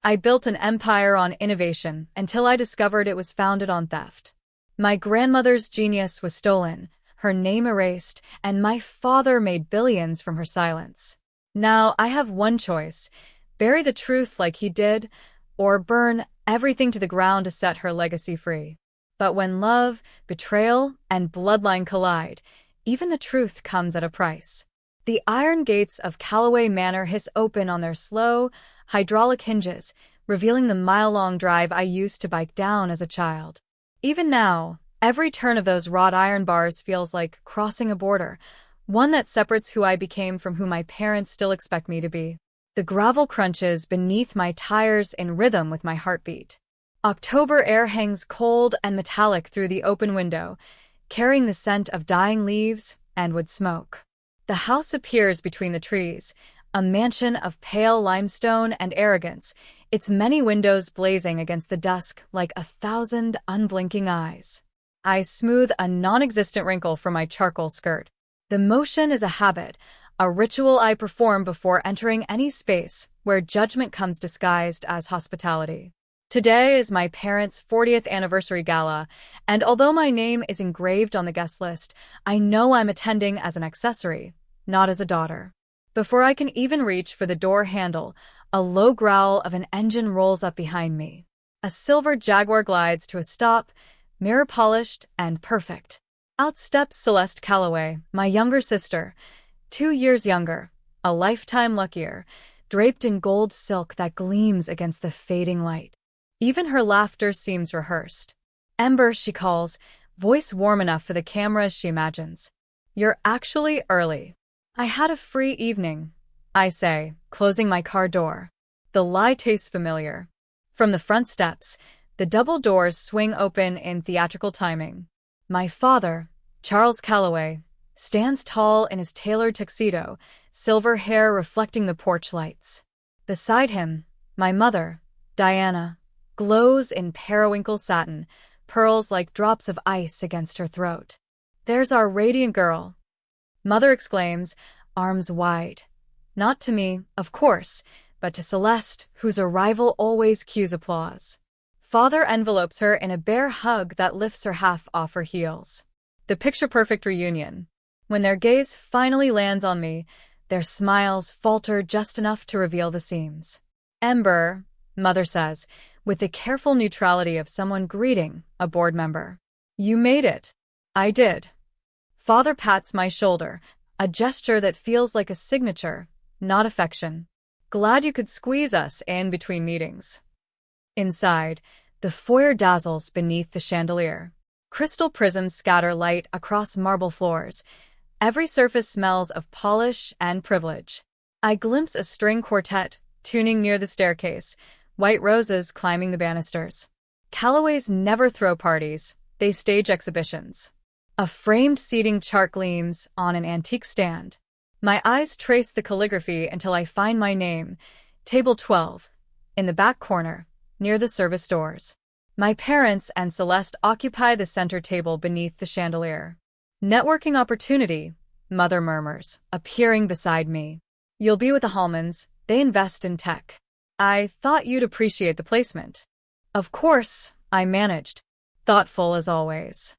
I built an empire on innovation until I discovered it was founded on theft. My grandmother's genius was stolen, her name erased, and my father made billions from her silence. Now I have one choice: bury the truth like he did, or burn everything to the ground to set her legacy free. But when love, betrayal, and bloodline collide, even the truth comes at a price. The iron gates of Calloway Manor hiss open on their slow, hydraulic hinges, revealing the mile-long drive I used to bike down as a child. Even now, every turn of those wrought iron bars feels like crossing a border, one that separates who I became from who my parents still expect me to be. The gravel crunches beneath my tires in rhythm with my heartbeat. October air hangs cold and metallic through the open window, carrying the scent of dying leaves and wood smoke. The house appears between the trees, a mansion of pale limestone and arrogance, its many windows blazing against the dusk like 1,000 unblinking eyes. I smooth a non-existent wrinkle from my charcoal skirt. The motion is a habit, a ritual I perform before entering any space where judgment comes disguised as hospitality. Today is my parents' 40th anniversary gala, and although my name is engraved on the guest list, I know I'm attending as an accessory, not as a daughter. Before I can even reach for the door handle, a low growl of an engine rolls up behind me. A silver Jaguar glides to a stop, mirror-polished and perfect. Out steps Celeste Calloway, my younger sister, 2 years younger, a lifetime luckier, draped in gold silk that gleams against the fading light. Even her laughter seems rehearsed. Ember, she calls, voice warm enough for the cameras she imagines. You're actually early. I had a free evening, I say, closing my car door. The lie tastes familiar. From the front steps, the double doors swing open in theatrical timing. My father, Charles Calloway, stands tall in his tailored tuxedo, silver hair reflecting the porch lights. Beside him, my mother, Diana, glows in periwinkle satin, pearls like drops of ice against her throat. There's our radiant girl, Mother exclaims, arms wide. Not to me, of course, but to Celeste, whose arrival always cues applause. Father envelopes her in a bear hug that lifts her half off her heels. The picture-perfect reunion. When their gaze finally lands on me, their smiles falter just enough to reveal the seams. Ember, Mother says, with the careful neutrality of someone greeting a board member. You made it. I did. Father pats my shoulder, a gesture that feels like a signature, not affection. Glad you could squeeze us in between meetings. Inside, the foyer dazzles beneath the chandelier. Crystal prisms scatter light across marble floors. Every surface smells of polish and privilege. I glimpse a string quartet tuning near the staircase, white roses climbing the banisters. Callaways never throw parties, they stage exhibitions. A framed seating chart gleams on an antique stand. My eyes trace the calligraphy until I find my name, Table 12, in the back corner, near the service doors. My parents and Celeste occupy the center table beneath the chandelier. Networking opportunity, Mother murmurs, appearing beside me. You'll be with the Hallmans, they invest in tech. I thought you'd appreciate the placement. Of course, I managed. Thoughtful as always.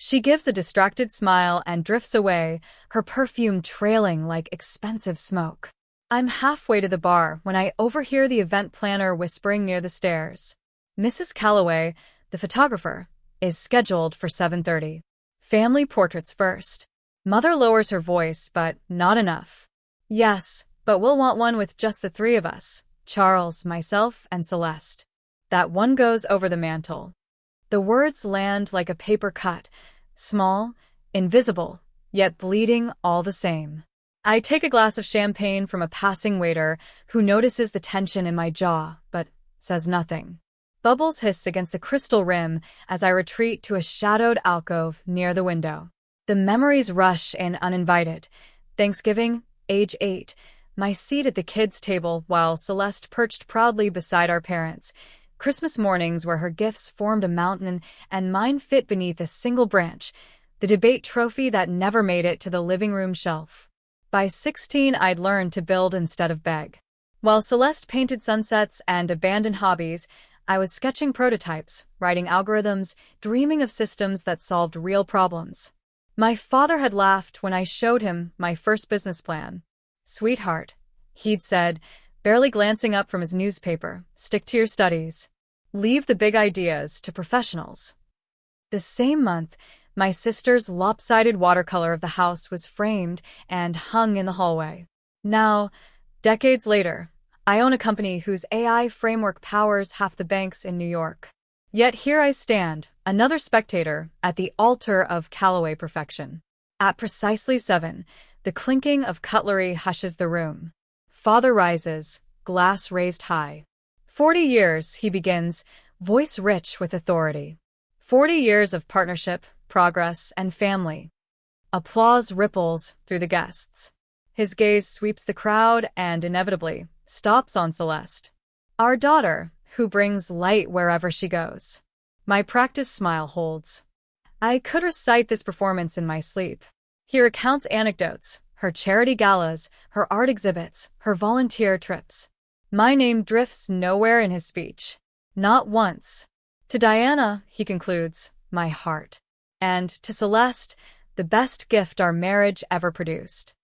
She gives a distracted smile and drifts away, her perfume trailing like expensive smoke. I'm halfway to the bar when I overhear the event planner whispering near the stairs. Mrs. Calloway, the photographer, is scheduled for 7:30. Family portraits first. Mother lowers her voice, but not enough. Yes, but we'll want one with just the three of us, Charles, myself, and Celeste. That one goes over the mantel. The words land like a paper cut, small, invisible, yet bleeding all the same. I take a glass of champagne from a passing waiter who notices the tension in my jaw, but says nothing. Bubbles hiss against the crystal rim as I retreat to a shadowed alcove near the window. The memories rush in uninvited. Thanksgiving, age 8, my seat at the kids' table while Celeste perched proudly beside our parents. Christmas mornings where her gifts formed a mountain and mine fit beneath a single branch, the debate trophy that never made it to the living room shelf. By 16, I'd learned to build instead of beg. While Celeste painted sunsets and abandoned hobbies, I was sketching prototypes, writing algorithms, dreaming of systems that solved real problems. My father had laughed when I showed him my first business plan. "Sweetheart," he'd said, barely glancing up from his newspaper, "stick to your studies. Leave the big ideas to professionals." The same month, my sister's lopsided watercolor of the house was framed and hung in the hallway. Now, decades later, I own a company whose AI framework powers half the banks in New York. Yet here I stand, another spectator, at the altar of Calloway perfection. At precisely 7, the clinking of cutlery hushes the room. Father rises, glass raised high. 40 years, he begins, voice rich with authority. 40 years of partnership, progress, and family. Applause ripples through the guests. His gaze sweeps the crowd and, inevitably, stops on Celeste, our daughter, who brings light wherever she goes. My practiced smile holds. I could recite this performance in my sleep. He recounts anecdotes, her charity galas, her art exhibits, her volunteer trips. My name drifts nowhere in his speech. Not once. To Diana, he concludes, my heart. And to Celeste, the best gift our marriage ever produced.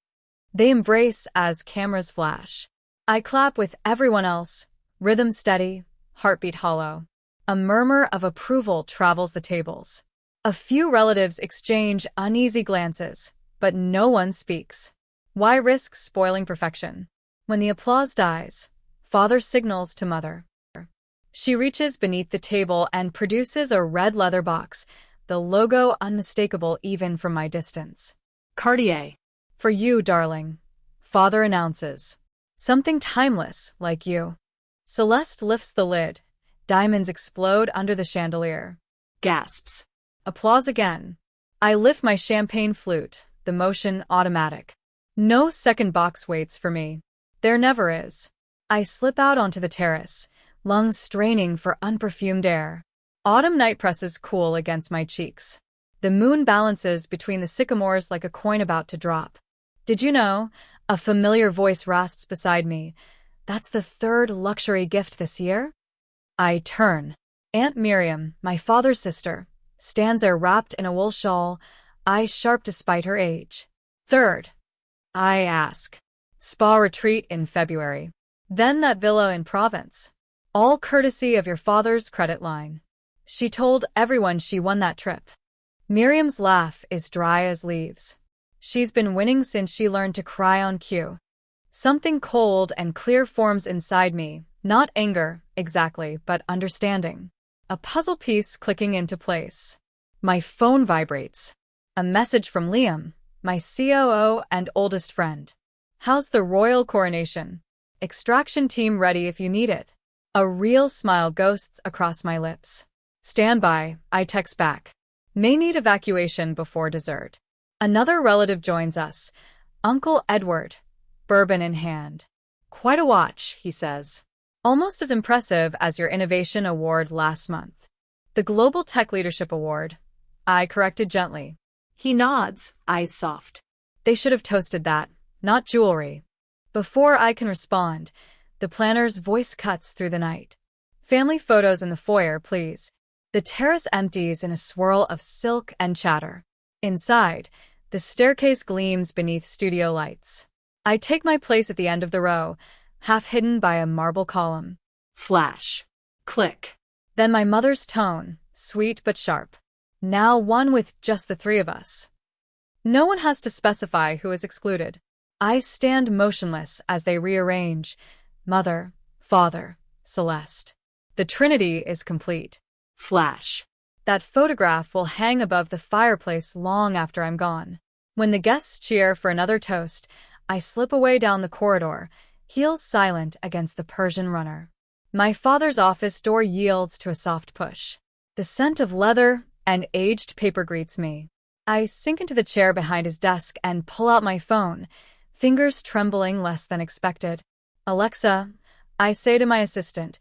They embrace as cameras flash. I clap with everyone else, rhythm steady, heartbeat hollow. A murmur of approval travels the tables. A few relatives exchange uneasy glances, but no one speaks. Why risk spoiling perfection? When the applause dies, father signals to mother. She reaches beneath the table and produces a red leather box, the logo unmistakable even from my distance. Cartier. For you, darling, father announces. Something timeless, like you. Celeste lifts the lid. Diamonds explode under the chandelier. Gasps. Applause again. I lift my champagne flute, the motion automatic. No second box waits for me. There never is. I slip out onto the terrace, lungs straining for unperfumed air. Autumn night presses cool against my cheeks. The moon balances between the sycamores like a coin about to drop. Did you know? A familiar voice rasps beside me. That's the 3rd luxury gift this year? I turn. Aunt Miriam, my father's sister, stands there wrapped in a wool shawl, eyes sharp despite her age. 3rd. I ask. Spa retreat in February. Then that villa in Provence. All courtesy of your father's credit line. She told everyone she won that trip. Miriam's laugh is dry as leaves. She's been winning since she learned to cry on cue. Something cold and clear forms inside me, not anger, exactly, but understanding. A puzzle piece clicking into place. My phone vibrates. A message from Liam, my COO and oldest friend. How's the royal coronation? Extraction team ready if you need it. A real smile ghosts across my lips. Stand by, I text back. May need evacuation before dessert. Another relative joins us. Uncle Edward, bourbon in hand. Quite a watch, he says. Almost as impressive as your innovation award last month. The Global Tech Leadership Award. I corrected gently. He nods, eyes soft. They should have toasted that, not jewelry. Before I can respond, the planner's voice cuts through the night. Family photos in the foyer, please. The terrace empties in a swirl of silk and chatter. Inside, the staircase gleams beneath studio lights. I take my place at the end of the row, half hidden by a marble column. Flash. Click. Then my mother's tone, sweet but sharp. Now one with just the 3 of us. No one has to specify who is excluded. I stand motionless as they rearrange. Mother, father, Celeste. The trinity is complete. Flash. That photograph will hang above the fireplace long after I'm gone. When the guests cheer for another toast, I slip away down the corridor, heels silent against the Persian runner. My father's office door yields to a soft push. The scent of leather and aged paper greets me. I sink into the chair behind his desk and pull out my phone, fingers trembling less than expected. Alexa, I say to my assistant,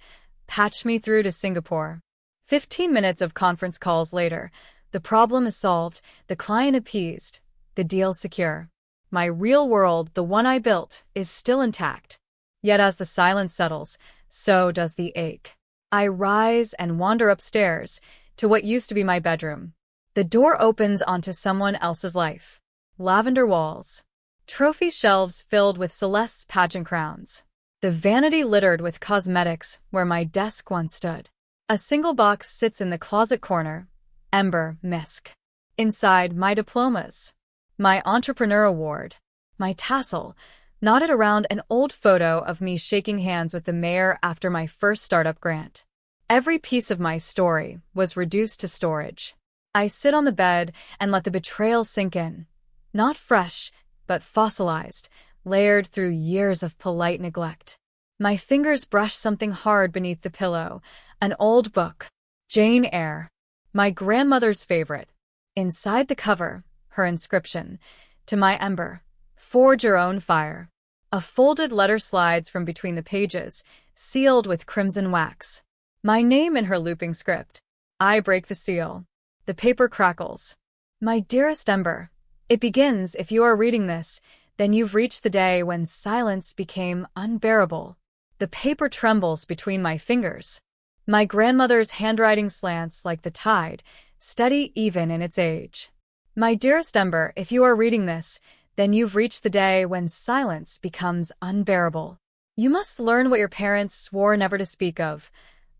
patch me through to Singapore. 15 minutes of conference calls later, the problem is solved, the client appeased, the deal secure. My real world, the one I built, is still intact. Yet as the silence settles, so does the ache. I rise and wander upstairs to what used to be my bedroom. The door opens onto someone else's life. Lavender walls. Trophy shelves filled with Celeste's pageant crowns. The vanity littered with cosmetics where my desk once stood. A single box sits in the closet corner. Ember Misc. Inside, my diplomas. My entrepreneur award. My tassel, knotted around an old photo of me shaking hands with the mayor after my first startup grant. Every piece of my story was reduced to storage. I sit on the bed and let the betrayal sink in. Not fresh, but fossilized, layered through years of polite neglect. My fingers brush something hard beneath the pillow. An old book. Jane Eyre. My grandmother's favorite. Inside the cover, her inscription, "To my Ember, forge your own fire." A folded letter slides from between the pages, sealed with crimson wax. My name in her looping script. I break the seal. The paper crackles. My dearest Ember, it begins, if you are reading this, then you've reached the day when silence became unbearable. The paper trembles between my fingers. My grandmother's handwriting slants like the tide, steady even in its age. My dearest Ember, if you are reading this, then you've reached the day when silence becomes unbearable. You must learn what your parents swore never to speak of,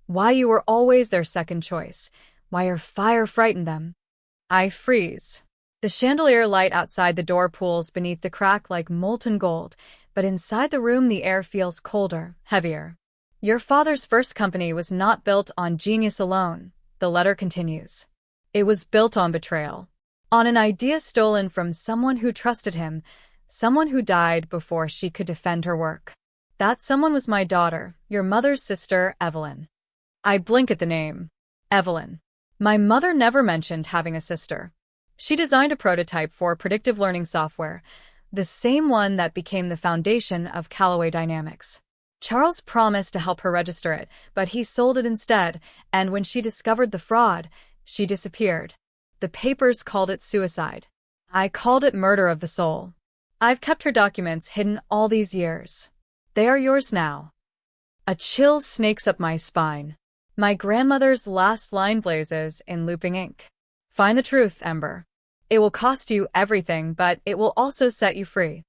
why you were always their second choice, why your fire frightened them. I freeze. The chandelier light outside the door pools beneath the crack like molten gold, but inside the room the air feels colder, heavier. Your father's first company was not built on genius alone, the letter continues. It was built on betrayal. On an idea stolen from someone who trusted him, someone who died before she could defend her work. That someone was my daughter, your mother's sister, Evelyn. I blink at the name. Evelyn. My mother never mentioned having a sister. She designed a prototype for predictive learning software, the same one that became the foundation of Calloway Dynamics. Charles promised to help her register it, but he sold it instead, and when she discovered the fraud, she disappeared. The papers called it suicide. I called it murder of the soul. I've kept her documents hidden all these years. They are yours now. A chill snakes up my spine. My grandmother's last line blazes in looping ink. Find the truth, Ember. It will cost you everything, but it will also set you free.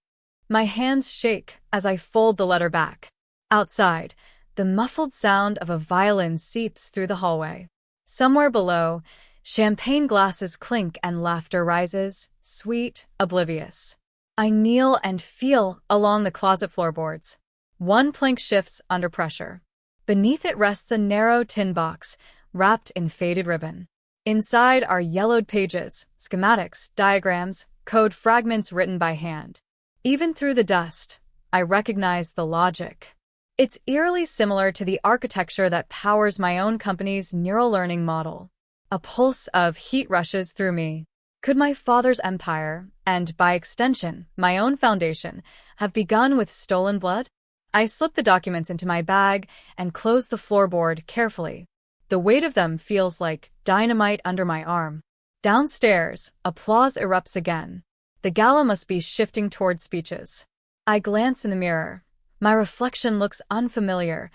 My hands shake as I fold the letter back. Outside, the muffled sound of a violin seeps through the hallway. Somewhere below, champagne glasses clink and laughter rises, sweet, oblivious. I kneel and feel along the closet floorboards. One plank shifts under pressure. Beneath it rests a narrow tin box, wrapped in faded ribbon. Inside are yellowed pages, schematics, diagrams, code fragments written by hand. Even through the dust, I recognize the logic. It's eerily similar to the architecture that powers my own company's neural learning model. A pulse of heat rushes through me. Could my father's empire, and by extension, my own foundation, have begun with stolen blood? I slip the documents into my bag and close the floorboard carefully. The weight of them feels like dynamite under my arm. Downstairs, applause erupts again. The gala must be shifting toward speeches. I glance in the mirror. My reflection looks unfamiliar,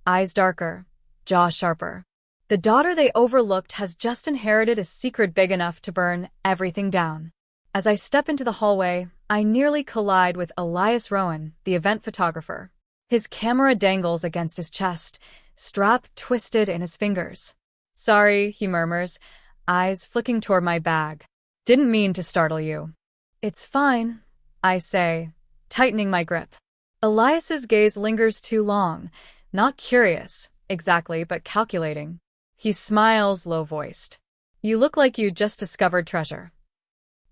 eyes darker, jaw sharper. The daughter they overlooked has just inherited a secret big enough to burn everything down. As I step into the hallway, I nearly collide with Elias Rowan, the event photographer. His camera dangles against his chest, strap twisted in his fingers. "Sorry," he murmurs, eyes flicking toward my bag. "Didn't mean to startle you." "It's fine," I say, tightening my grip. Elias's gaze lingers too long, not curious, exactly, but calculating. He smiles low-voiced. "You look like you just discovered treasure."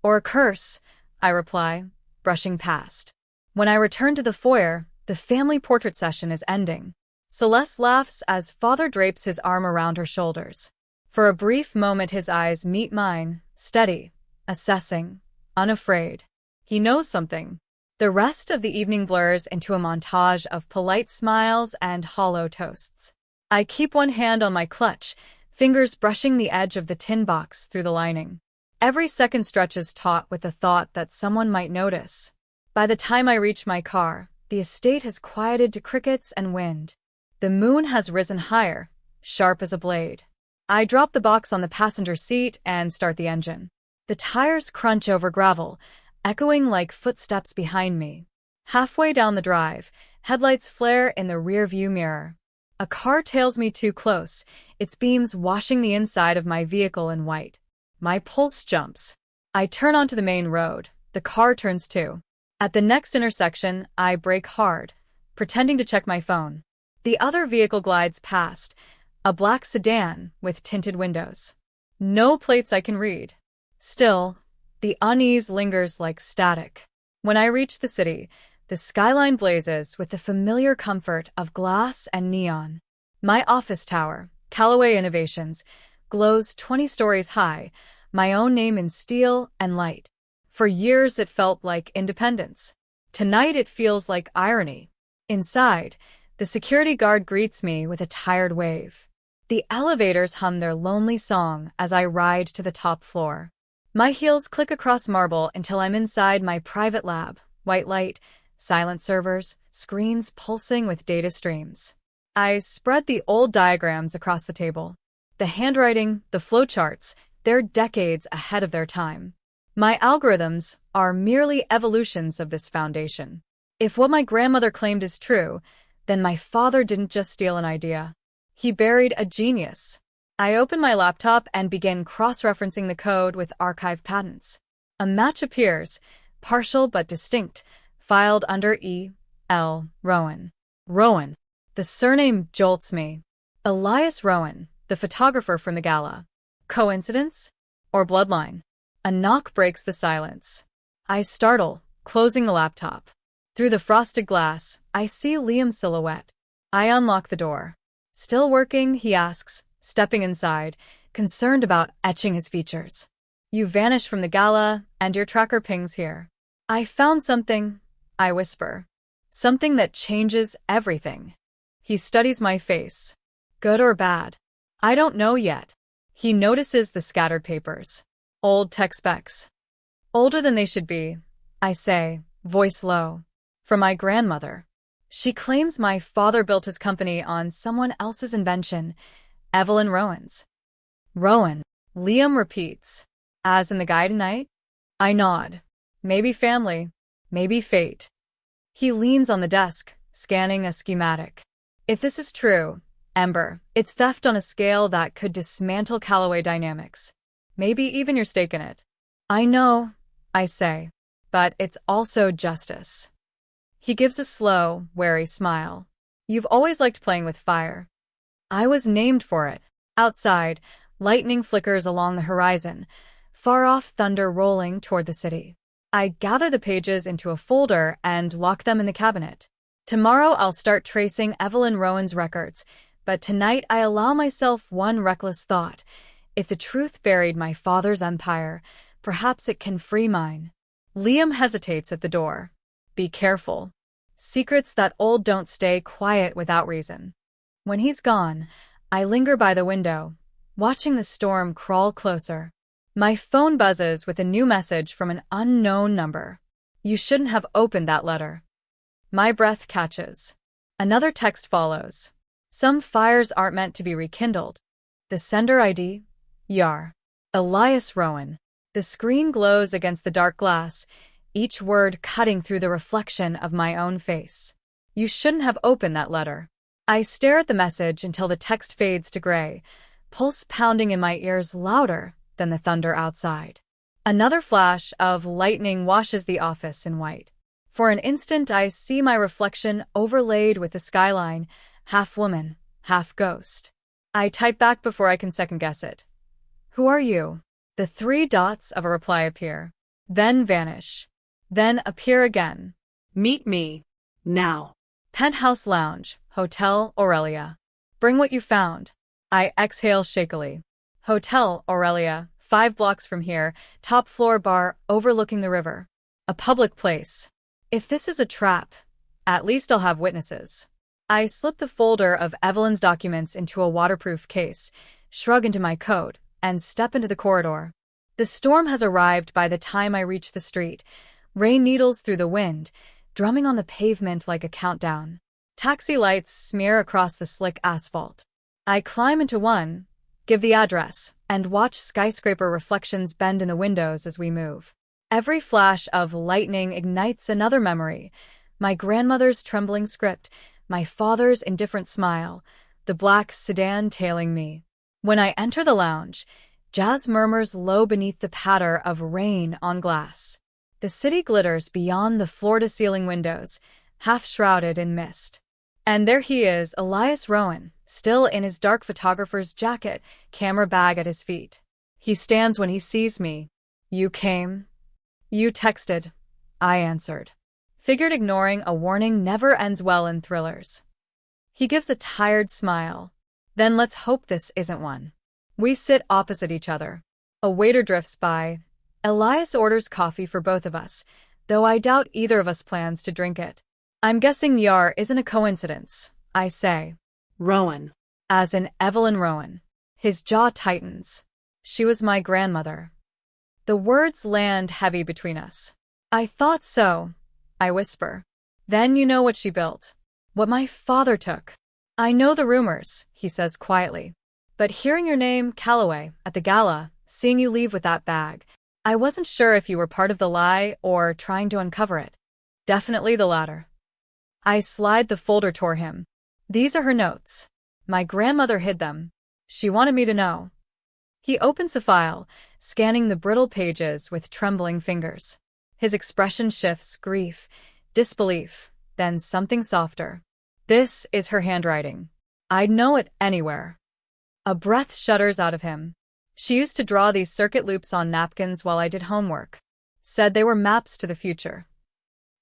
"Or a curse," I reply, brushing past. When I return to the foyer, the family portrait session is ending. Celeste laughs as father drapes his arm around her shoulders. For a brief moment his eyes meet mine, steady, assessing, unafraid. He knows something. The rest of the evening blurs into a montage of polite smiles and hollow toasts. I keep one hand on my clutch, fingers brushing the edge of the tin box through the lining. Every second stretches taut with the thought that someone might notice. By the time I reach my car, The estate has quieted to crickets and wind. The moon has risen higher, sharp as a blade. I drop the box on the passenger seat and start the engine. The tires crunch over gravel, echoing like footsteps behind me. Halfway down the drive, headlights flare in the rearview mirror. A car tails me too close, its beams washing the inside of my vehicle in white. My pulse jumps. I turn onto the main road. The car turns too. At the next intersection, I brake hard, pretending to check my phone. The other vehicle glides past, a black sedan with tinted windows. No plates I can read. Still, the unease lingers like static. When I reach the city, the skyline blazes with the familiar comfort of glass and neon. My office tower, Calloway Innovations, glows 20 stories high, my own name in steel and light. For years it felt like independence. Tonight it feels like irony. Inside, the security guard greets me with a tired wave. The elevators hum their lonely song as I ride to the top floor. My heels click across marble until I'm inside my private lab, white light, silent servers, screens pulsing with data streams. I spread the old diagrams across the table. The handwriting, the flowcharts, they're decades ahead of their time. My algorithms are merely evolutions of this foundation. If what my grandmother claimed is true, then my father didn't just steal an idea. He buried a genius. I open my laptop and begin cross-referencing the code with archived patents. A match appears, partial but distinct, filed under E. L. Rowan. Rowan. The surname jolts me. Elias Rowan, the photographer from the gala. Coincidence? Or bloodline? A knock breaks the silence. I startle, closing the laptop. Through the frosted glass, I see Liam's silhouette. I unlock the door. Still working, he asks, stepping inside, concerned about etching his features. You vanish from the gala, and your tracker pings here. I found something, I whisper. Something that changes everything. He studies my face. Good or bad? I don't know yet. He notices the scattered papers. Old tech specs. Older than they should be, I say, voice low. From my grandmother. She claims my father built his company on someone else's invention, Evelyn Rowan's. Rowan, Liam repeats. As in the guy tonight? I nod. Maybe family, maybe fate. He leans on the desk, scanning a schematic. If this is true, Ember, it's theft on a scale that could dismantle Calloway dynamics. Maybe even your stake in it. I know, I say, but it's also justice. He gives a slow, wary smile. You've always liked playing with fire. I was named for it. Outside, lightning flickers along the horizon, far-off thunder rolling toward the city. I gather the pages into a folder and lock them in the cabinet. Tomorrow I'll start tracing Evelyn Rowan's records, but tonight I allow myself one reckless thought. If the truth buried my father's empire, perhaps it can free mine. Liam hesitates at the door. Be careful. Secrets that old don't stay quiet without reason. When he's gone, I linger by the window, watching the storm crawl closer. My phone buzzes with a new message from an unknown number. You shouldn't have opened that letter. My breath catches. Another text follows. Some fires aren't meant to be rekindled. The sender ID? Yar. Elias Rowan. The screen glows against the dark glass, each word cutting through the reflection of my own face. You shouldn't have opened that letter. I stare at the message until the text fades to gray, pulse pounding in my ears louder than the thunder outside. Another flash of lightning washes the office in white. For an instant I see my reflection overlaid with the skyline, half woman, half ghost. I type back before I can second-guess it. Who are you? The 3 dots of a reply appear, then vanish, then appear again. Meet me. Now. Penthouse Lounge, Hotel Aurelia. Bring what you found. I exhale shakily. Hotel Aurelia, 5 blocks from here, top floor bar overlooking the river. A public place. If this is a trap, at least I'll have witnesses. I slip the folder of Evelyn's documents into a waterproof case, shrug into my coat, and step into the corridor. The storm has arrived by the time I reach the street. Rain needles through the wind, drumming on the pavement like a countdown. Taxi lights smear across the slick asphalt. I climb into one, give the address, and watch skyscraper reflections bend in the windows as we move. Every flash of lightning ignites another memory. My grandmother's trembling script, my father's indifferent smile, the black sedan tailing me. When I enter the lounge, jazz murmurs low beneath the patter of rain on glass. The city glitters beyond the floor-to-ceiling windows, half shrouded in mist. And there he is, Elias Rowan, still in his dark photographer's jacket, camera bag at his feet. He stands when he sees me. "You came?" "You texted," I answered. Figured ignoring a warning never ends well in thrillers. He gives a tired smile. "Then let's hope this isn't one." We sit opposite each other. A waiter drifts by. Elias orders coffee for both of us, though I doubt either of us plans to drink it. "I'm guessing Yar isn't a coincidence," I say. Rowan. As in Evelyn Rowan. His jaw tightens. She was my grandmother. The words land heavy between us. "I thought so," I whisper. "Then you know what she built. What my father took." "I know the rumors," he says quietly. "But hearing your name, Calloway, at the gala, seeing you leave with that bag, I wasn't sure if you were part of the lie or trying to uncover it." "Definitely the latter." I slide the folder toward him. "These are her notes. My grandmother hid them. She wanted me to know." He opens the file, scanning the brittle pages with trembling fingers. His expression shifts: grief, disbelief, then something softer. "This is her handwriting. I'd know it anywhere." A breath shudders out of him. "She used to draw these circuit loops on napkins while I did homework. Said they were maps to the future."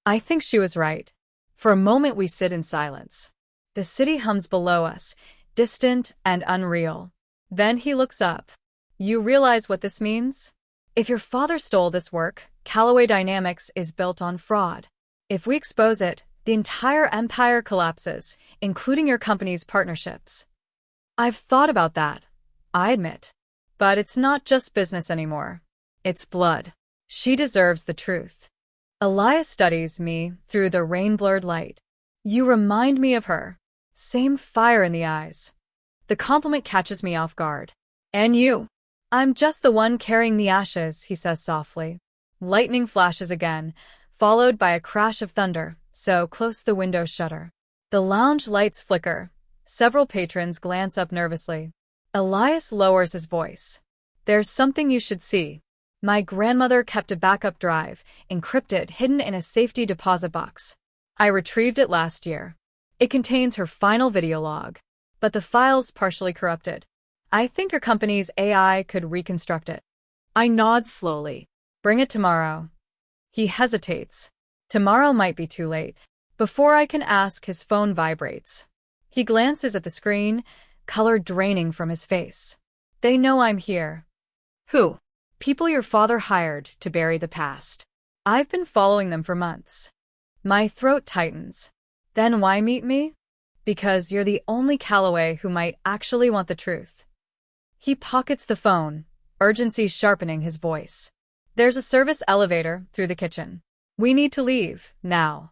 I think she was right. For a moment we sit in silence. The city hums below us, distant and unreal. Then he looks up. "You realize what this means? If your father stole this work, Calloway Dynamics is built on fraud. If we expose it, the entire empire collapses, including your company's partnerships." "I've thought about that," I admit. "But it's not just business anymore. It's blood. She deserves the truth." Elias studies me through the rain-blurred light. "You remind me of her. Same fire in the eyes." The compliment catches me off guard. "And you?" "I'm just the one carrying the ashes," he says softly. Lightning flashes again, followed by a crash of thunder, so close the windows shudder. The lounge lights flicker. Several patrons glance up nervously. Elias lowers his voice. "There's something you should see. My grandmother kept a backup drive, encrypted, hidden in a safety deposit box. I retrieved it last year. It contains her final video log, but the file's partially corrupted. I think your company's AI could reconstruct it." I nod slowly. "Bring it tomorrow." He hesitates. Tomorrow might be too late. Before I can ask, his phone vibrates. He glances at the screen, color draining from his face. "They know I'm here." Who? "People your father hired to bury the past. I've been following them for months." My throat tightens. "Then why meet me?" "Because you're the only Calloway who might actually want the truth." He pockets the phone, urgency sharpening his voice. "There's a service elevator through the kitchen. We need to leave, now."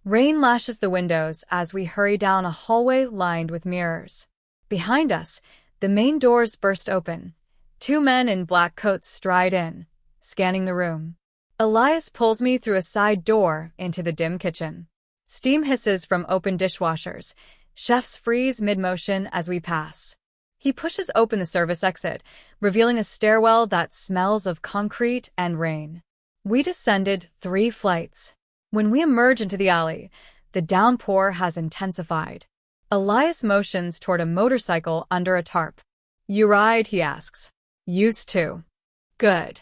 Rain lashes the windows as we hurry down a hallway lined with mirrors. Behind us, the main doors burst open. Two men in black coats stride in, scanning the room. Elias pulls me through a side door into the dim kitchen. Steam hisses from open dishwashers. Chefs freeze mid-motion as we pass. He pushes open the service exit, revealing a stairwell that smells of concrete and rain. We descended 3 flights. When we emerge into the alley, the downpour has intensified. Elias motions toward a motorcycle under a tarp. "You ride?" he asks. "Used to." "Good."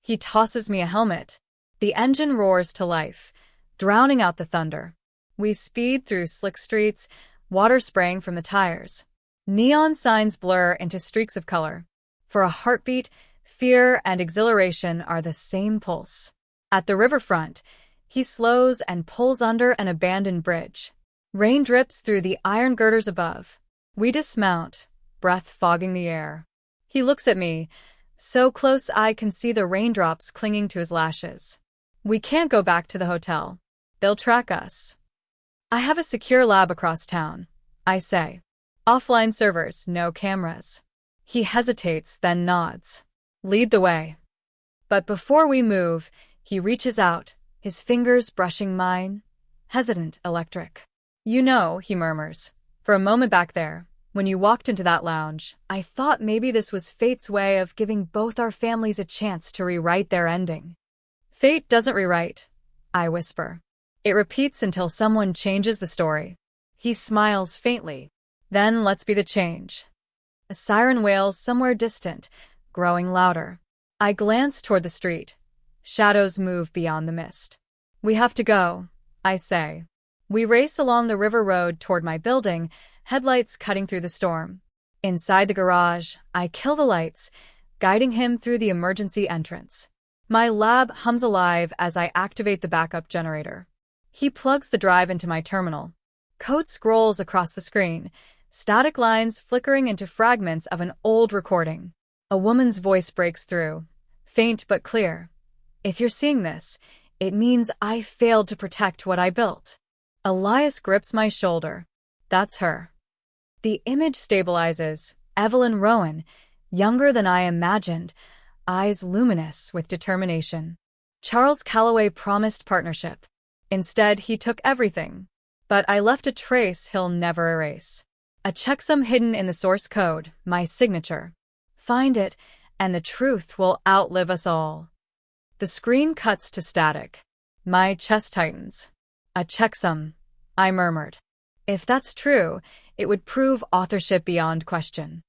He tosses me a helmet. The engine roars to life, drowning out the thunder. We speed through slick streets, water spraying from the tires. Neon signs blur into streaks of color. For a heartbeat, fear and exhilaration are the same pulse. At the riverfront, he slows and pulls under an abandoned bridge. Rain drips through the iron girders above. We dismount, breath fogging the air. He looks at me, so close I can see the raindrops clinging to his lashes. "We can't go back to the hotel. They'll track us. I have a secure lab across town, I say. Offline servers, no cameras. He hesitates, then nods. Lead the way. But before we move, he reaches out, his fingers brushing mine. Hesitant, electric. You know, he murmurs. For a moment back there, when you walked into that lounge, I thought maybe this was fate's way of giving both our families a chance to rewrite their ending. Fate doesn't rewrite, I whisper. It repeats until someone changes the story. He smiles faintly. Then let's be the change. A siren wails somewhere distant, growing louder. I glance toward the street. Shadows move beyond the mist. We have to go, I say. We race along the river road toward my building, headlights cutting through the storm. Inside the garage, I kill the lights, guiding him through the emergency entrance. My lab hums alive as I activate the backup generator. He plugs the drive into my terminal. Code scrolls across the screen, static lines flickering into fragments of an old recording. A woman's voice breaks through, faint but clear. If you're seeing this, it means I failed to protect what I built. Elias grips my shoulder. That's her. The image stabilizes. Evelyn Rowan, younger than I imagined, eyes luminous with determination. Charles Calloway promised partnership. Instead, he took everything. But I left a trace he'll never erase. A checksum hidden in the source code, my signature. Find it, and the truth will outlive us all. The screen cuts to static. My chest tightens. A checksum, I murmured. If that's true, it would prove authorship beyond question.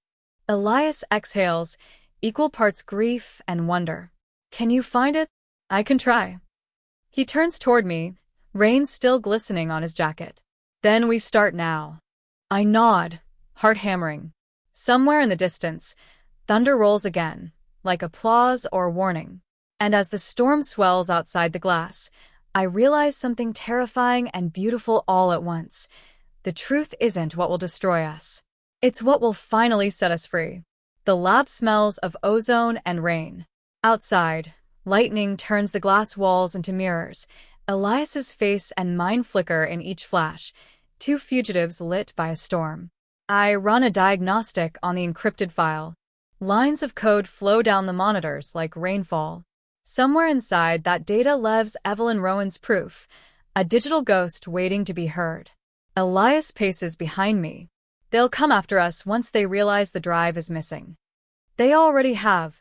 Elias exhales, equal parts grief and wonder. Can you find it? I can try. He turns toward me, rain still glistening on his jacket. Then we start now. I nod, heart hammering. Somewhere in the distance, thunder rolls again, like applause or warning. And as the storm swells outside the glass, I realize something terrifying and beautiful all at once. The truth isn't what will destroy us. It's what will finally set us free. The lab smells of ozone and rain. Outside, lightning turns the glass walls into mirrors. Elias's face and mine flicker in each flash, two fugitives lit by a storm. I run a diagnostic on the encrypted file. Lines of code flow down the monitors like rainfall. Somewhere inside that data lives Evelyn Rowan's proof, a digital ghost waiting to be heard. Elias paces behind me. They'll come after us once they realize the drive is missing. They already have,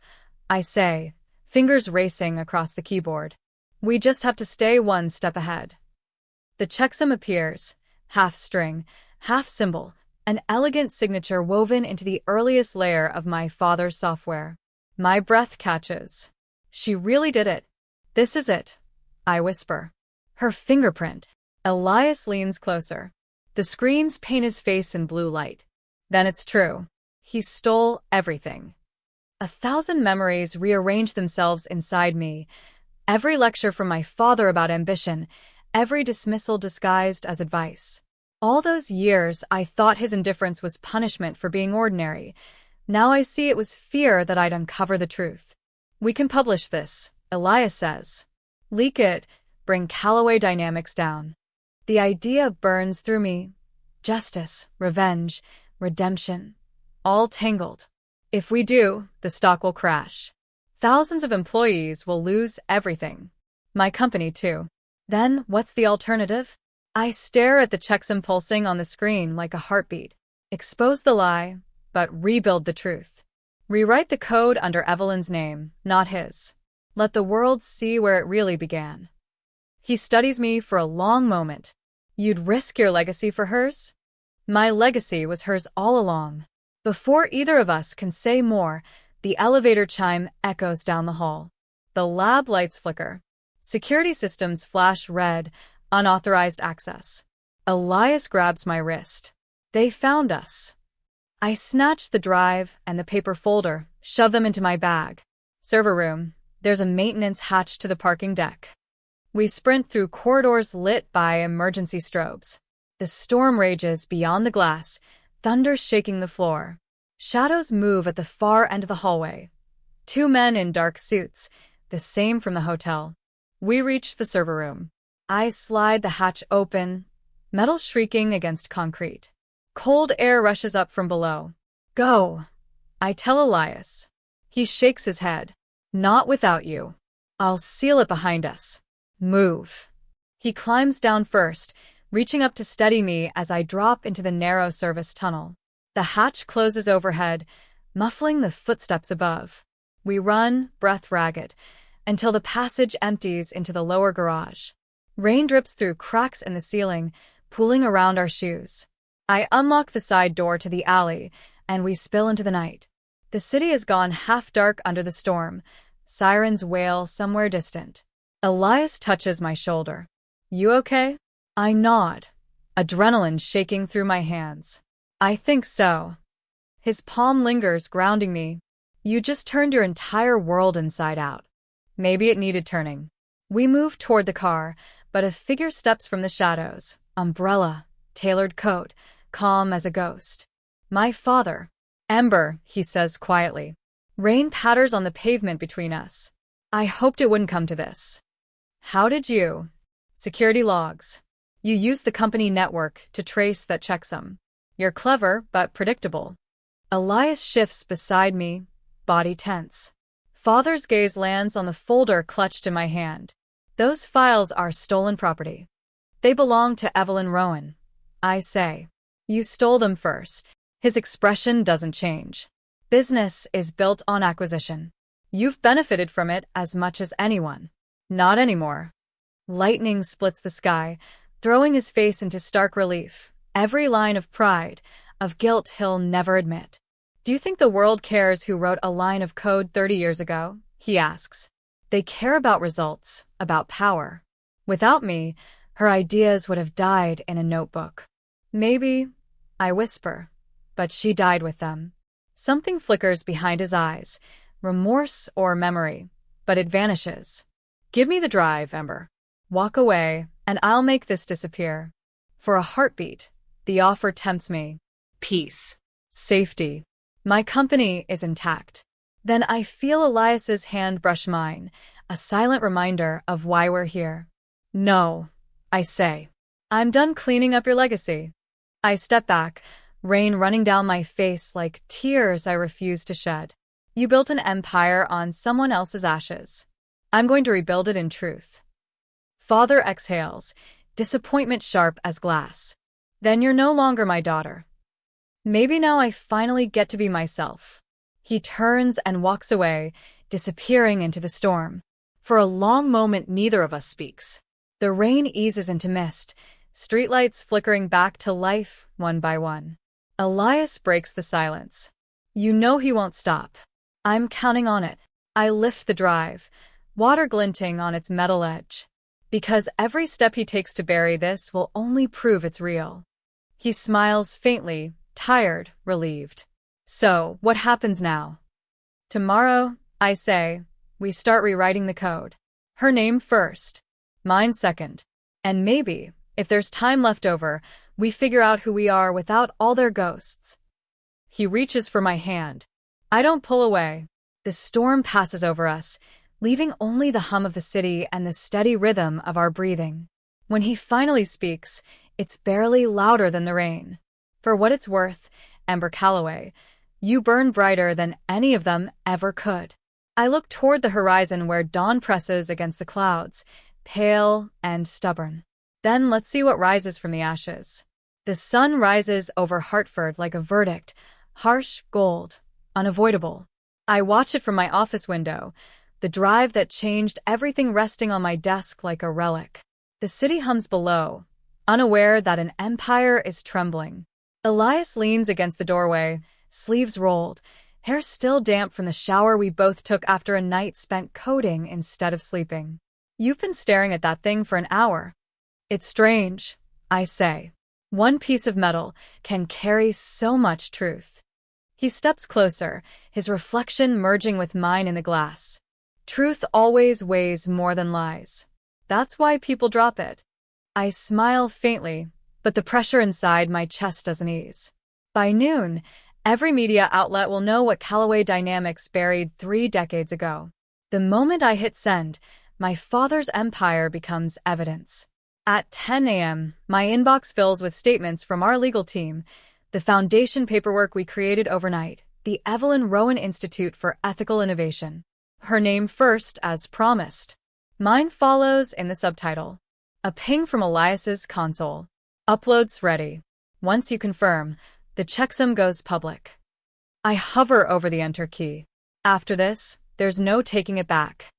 I say, fingers racing across the keyboard. We just have to stay one step ahead. The checksum appears, half string, half symbol, an elegant signature woven into the earliest layer of my father's software. My breath catches. She really did it. This is it, I whisper. Her fingerprint. Elias leans closer. The screens paint his face in blue light. Then it's true. He stole everything. 1,000 memories rearranged themselves inside me. Every lecture from my father about ambition, every dismissal disguised as advice. All those years I thought his indifference was punishment for being ordinary. Now I see it was fear that I'd uncover the truth. We can publish this, Elias says. Leak it, bring Calloway dynamics down. The idea burns through me. Justice, revenge, redemption, all tangled. If we do, the stock will crash. Thousands of employees will lose everything. My company, too. Then, what's the alternative? I stare at the checksum pulsing on the screen like a heartbeat. Expose the lie, but rebuild the truth. Rewrite the code under Evelyn's name, not his. Let the world see where it really began. He studies me for a long moment. You'd risk your legacy for hers? My legacy was hers all along. Before either of us can say more, the elevator chime echoes down the hall. The lab lights flicker. Security systems flash red, unauthorized access. Elias grabs my wrist. They found us. I snatch the drive and the paper folder, shove them into my bag. Server room. There's a maintenance hatch to the parking deck. We sprint through corridors lit by emergency strobes. The storm rages beyond the glass, thunder shaking the floor. Shadows move at the far end of the hallway. Two men in dark suits, the same from the hotel. We reach the server room. I slide the hatch open, metal shrieking against concrete. Cold air rushes up from below. Go, I tell Elias. He shakes his head. Not without you. I'll seal it behind us. Move. He climbs down first, reaching up to steady me as I drop into the narrow service tunnel. The hatch closes overhead, muffling the footsteps above. We run, breath ragged, until the passage empties into the lower garage. Rain drips through cracks in the ceiling, pooling around our shoes. I unlock the side door to the alley, and we spill into the night. The city has gone half dark under the storm. Sirens wail somewhere distant. Elias touches my shoulder. You okay? I nod, adrenaline shaking through my hands. I think so. His palm lingers, grounding me. You just turned your entire world inside out. Maybe it needed turning. We move toward the car, but a figure steps from the shadows. Umbrella, tailored coat, calm as a ghost. My father. Ember, he says quietly. Rain patters on the pavement between us. I hoped it wouldn't come to this. How did you? Security logs. You used the company network to trace that checksum. You're clever, but predictable. Elias shifts beside me, body tense. Father's gaze lands on the folder clutched in my hand. Those files are stolen property. They belong to Evelyn Rowan. I say. You stole them first. His expression doesn't change. Business is built on acquisition. You've benefited from it as much as anyone. Not anymore. Lightning splits the sky, throwing his face into stark relief. Every line of pride, of guilt he'll never admit. Do you think the world cares who wrote a line of code 30 years ago? He asks. They care about results, about power. Without me, her ideas would have died in a notebook. Maybe, I whisper, but she died with them. Something flickers behind his eyes, remorse or memory, but it vanishes. Give me the drive, Ember. Walk away, and I'll make this disappear. For a heartbeat, the offer tempts me. Peace. Safety. My company is intact. Then I feel Elias's hand brush mine, a silent reminder of why we're here. No, I say. I'm done cleaning up your legacy. I step back, rain running down my face like tears I refuse to shed. You built an empire on someone else's ashes. I'm going to rebuild it in truth. Father exhales, disappointment sharp as glass. Then you're no longer my daughter. Maybe now I finally get to be myself. He turns and walks away, disappearing into the storm. For a long moment, neither of us speaks. The rain eases into mist, streetlights flickering back to life one by one. Elias breaks the silence. You know he won't stop. I'm counting on it. I lift the drive, water glinting on its metal edge. Because every step he takes to bury this will only prove it's real. He smiles faintly, tired, relieved. So, what happens now? Tomorrow, I say, we start rewriting the code. Her name first, mine second. And maybe, if there's time left over, we figure out who we are without all their ghosts. He reaches for my hand. I don't pull away. The storm passes over us, leaving only the hum of the city and the steady rhythm of our breathing. When he finally speaks, it's barely louder than the rain. For what it's worth, Ember Calloway, you burn brighter than any of them ever could. I look toward the horizon where dawn presses against the clouds, pale and stubborn. Then let's see what rises from the ashes. The sun rises over Hartford like a verdict, harsh gold, unavoidable. I watch it from my office window, the drive that changed everything resting on my desk like a relic. The city hums below, unaware that an empire is trembling. Elias leans against the doorway, sleeves rolled, hair still damp from the shower we both took after a night spent coding instead of sleeping. You've been staring at that thing for an hour. It's strange, I say. One piece of metal can carry so much truth. He steps closer, his reflection merging with mine in the glass. Truth always weighs more than lies. That's why people drop it. I smile faintly, but the pressure inside my chest doesn't ease. By noon, every media outlet will know what Calloway Dynamics buried 3 decades ago. The moment I hit send, my father's empire becomes evidence. At 10 a.m., my inbox fills with statements from our legal team, the foundation paperwork we created overnight, the Evelyn Rowan Institute for Ethical Innovation. Her name first, as promised. Mine follows in the subtitle. A ping from Elias's console. Uploads ready. Once you confirm, the checksum goes public. I hover over the enter key. After this, there's no taking it back.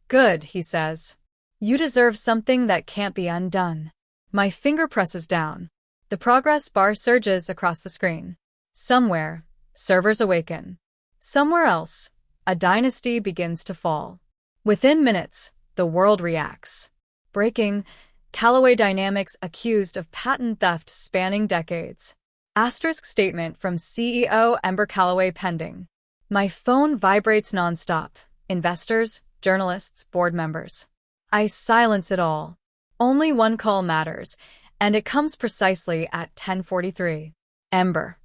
Good, he says. You deserve something that can't be undone. My finger presses down. The progress bar surges across the screen. Somewhere, servers awaken. Somewhere else, a dynasty begins to fall. Within minutes, the world reacts. Breaking, Calloway Dynamics accused of patent theft spanning decades. Asterisk statement from CEO Ember Calloway pending. My phone vibrates nonstop. Investors, journalists, board members. I silence it all. Only one call matters, and it comes precisely at 10:43. Ember.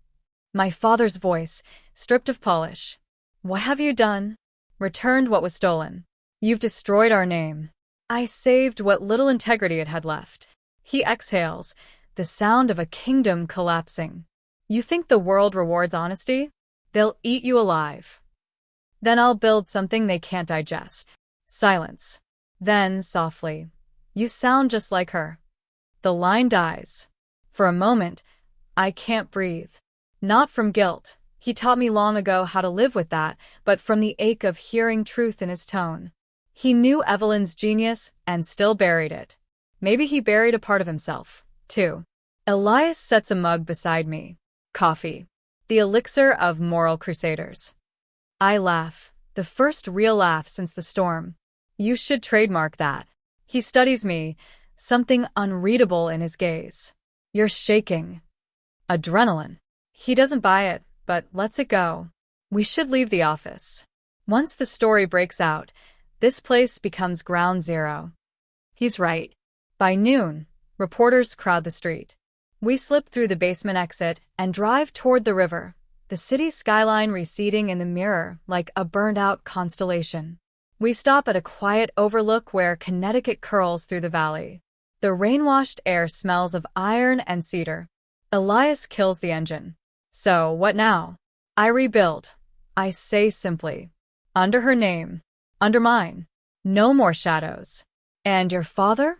My father's voice, stripped of polish. What have you done? Returned what was stolen. You've destroyed our name. I saved what little integrity it had left. He exhales, the sound of a kingdom collapsing. You think the world rewards honesty? They'll eat you alive. Then I'll build something they can't digest. Silence. Then, softly, you sound just like her. The line dies. For a moment, I can't breathe. Not from guilt. He taught me long ago how to live with that, but from the ache of hearing truth in his tone. He knew Evelyn's genius and still buried it. Maybe he buried a part of himself, too. Elias sets a mug beside me. Coffee. The elixir of moral crusaders. I laugh, the first real laugh since the storm. You should trademark that. He studies me, something unreadable in his gaze. You're shaking. Adrenaline. He doesn't buy it, but lets it go. We should leave the office. Once the story breaks out, this place becomes ground zero. He's right. By noon, reporters crowd the street. We slip through the basement exit and drive toward the river, the city skyline receding in the mirror like a burned-out constellation. We stop at a quiet overlook where Connecticut curls through the valley. The rain-washed air smells of iron and cedar. Elias kills the engine. So, what now? I rebuild. I say simply. Under her name. Under mine. No more shadows. And your father?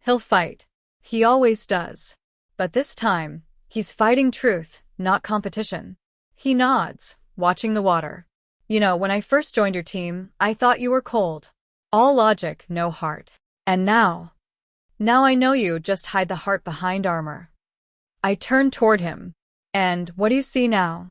He'll fight. He always does. But this time, he's fighting truth, not competition. He nods, watching the water. You know, when I first joined your team, I thought you were cold. All logic, no heart. And now I know you just hide the heart behind armor. I turn toward him. And what do you see now?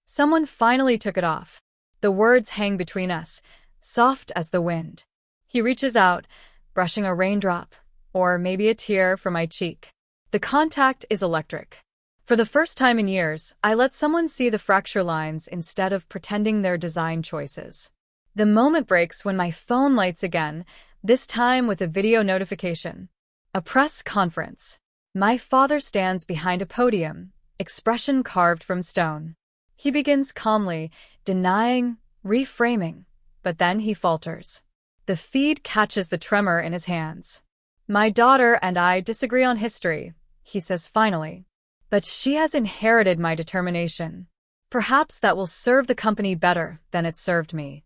Someone finally took it off. The words hang between us, soft as the wind. He reaches out, brushing a raindrop, or maybe a tear from my cheek. The contact is electric. For the first time in years, I let someone see the fracture lines instead of pretending they're design choices. The moment breaks when my phone lights again, this time with a video notification. A press conference. My father stands behind a podium, expression carved from stone. He begins calmly, denying, reframing, but then he falters. The feed catches the tremor in his hands. My daughter and I disagree on history, he says finally. But she has inherited my determination. Perhaps that will serve the company better than it served me.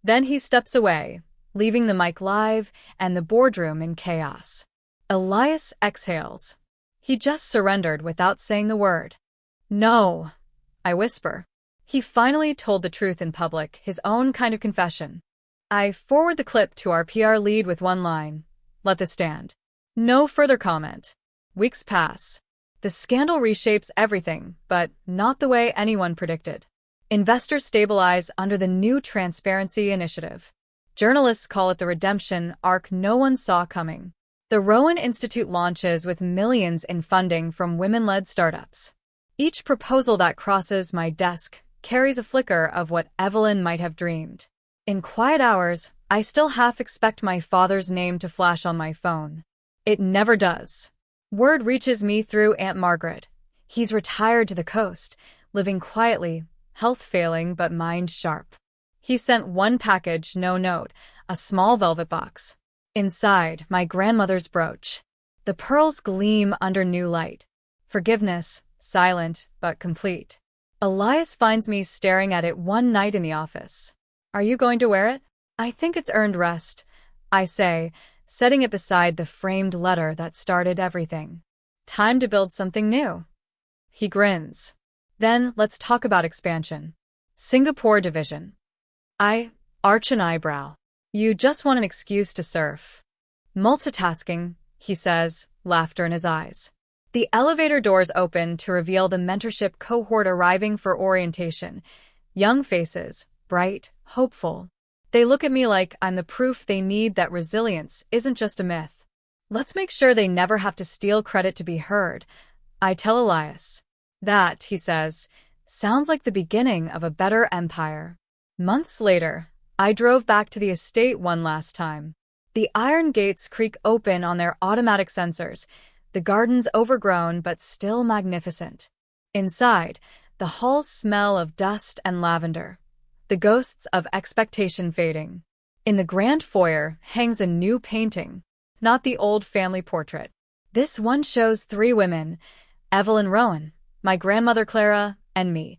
Then he steps away, leaving the mic live and the boardroom in chaos. Elias exhales. He just surrendered without saying the word. No, I whisper. He finally told the truth in public, his own kind of confession. I forward the clip to our PR lead with one line. Let this stand. No further comment. Weeks pass. The scandal reshapes everything, but not the way anyone predicted. Investors stabilize under the new transparency initiative. Journalists call it the redemption arc no one saw coming. The Rowan Institute launches with millions in funding from women-led startups. Each proposal that crosses my desk carries a flicker of what Evelyn might have dreamed. In quiet hours, I still half expect my father's name to flash on my phone. It never does. Word reaches me through Aunt Margaret. He's retired to the coast, living quietly, health failing but mind sharp. He sent one package, no note, a small velvet box. Inside, my grandmother's brooch. The pearls gleam under new light. Forgiveness, silent but complete. Elias finds me staring at it one night in the office. Are you going to wear it? I think it's earned rest, I say, setting it beside the framed letter that started everything. Time to build something new. He grins. Then let's talk about expansion. Singapore division. I arch an eyebrow. You just want an excuse to surf. Multitasking, he says, laughter in his eyes. The elevator doors open to reveal the mentorship cohort arriving for orientation. Young faces, bright, hopeful. They look at me like I'm the proof they need that resilience isn't just a myth. Let's make sure they never have to steal credit to be heard, I tell Elias. That, he says, sounds like the beginning of a better empire. Months later, I drove back to the estate one last time. The iron gates creak open on their automatic sensors, the gardens overgrown but still magnificent. Inside, the halls smell of dust and lavender, the ghosts of expectation fading. In the grand foyer hangs a new painting, not the old family portrait. This one shows 3 women, Evelyn Rowan, my grandmother Clara, and me,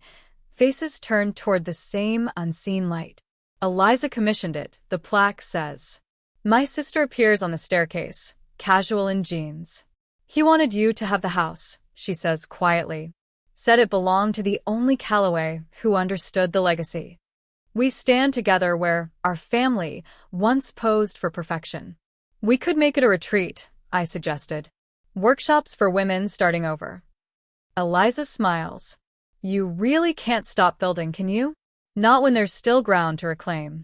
faces turned toward the same unseen light. Eliza commissioned it, the plaque says. My sister appears on the staircase, casual in jeans. He wanted you to have the house, she says quietly. Said it belonged to the only Calloway who understood the legacy. We stand together where our family once posed for perfection. We could make it a retreat, I suggested. Workshops for women starting over. Eliza smiles. You really can't stop building, can you? Not when there's still ground to reclaim.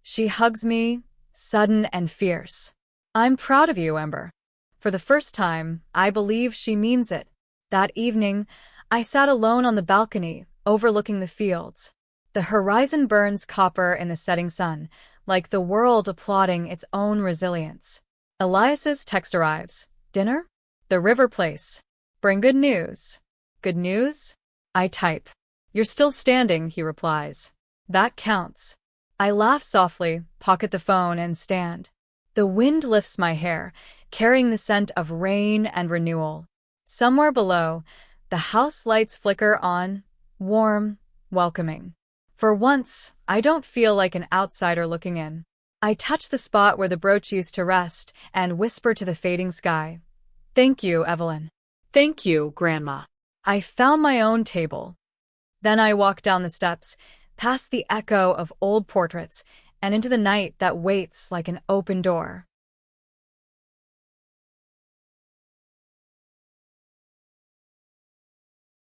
She hugs me, sudden and fierce. I'm proud of you, Ember. For the first time, I believe she means it. That evening, I sat alone on the balcony, overlooking the fields. The horizon burns copper in the setting sun, like the world applauding its own resilience. Elias's text arrives. Dinner? The River Place. Bring good news. Good news? I type. You're still standing, he replies. That counts. I laugh softly, pocket the phone, and stand. The wind lifts my hair, carrying the scent of rain and renewal. Somewhere below, the house lights flicker on, warm, welcoming. For once, I don't feel like an outsider looking in. I touch the spot where the brooch used to rest and whisper to the fading sky. Thank you, Evelyn. Thank you, Grandma. I found my own table. Then I walk down the steps, past the echo of old portraits, and into the night that waits like an open door.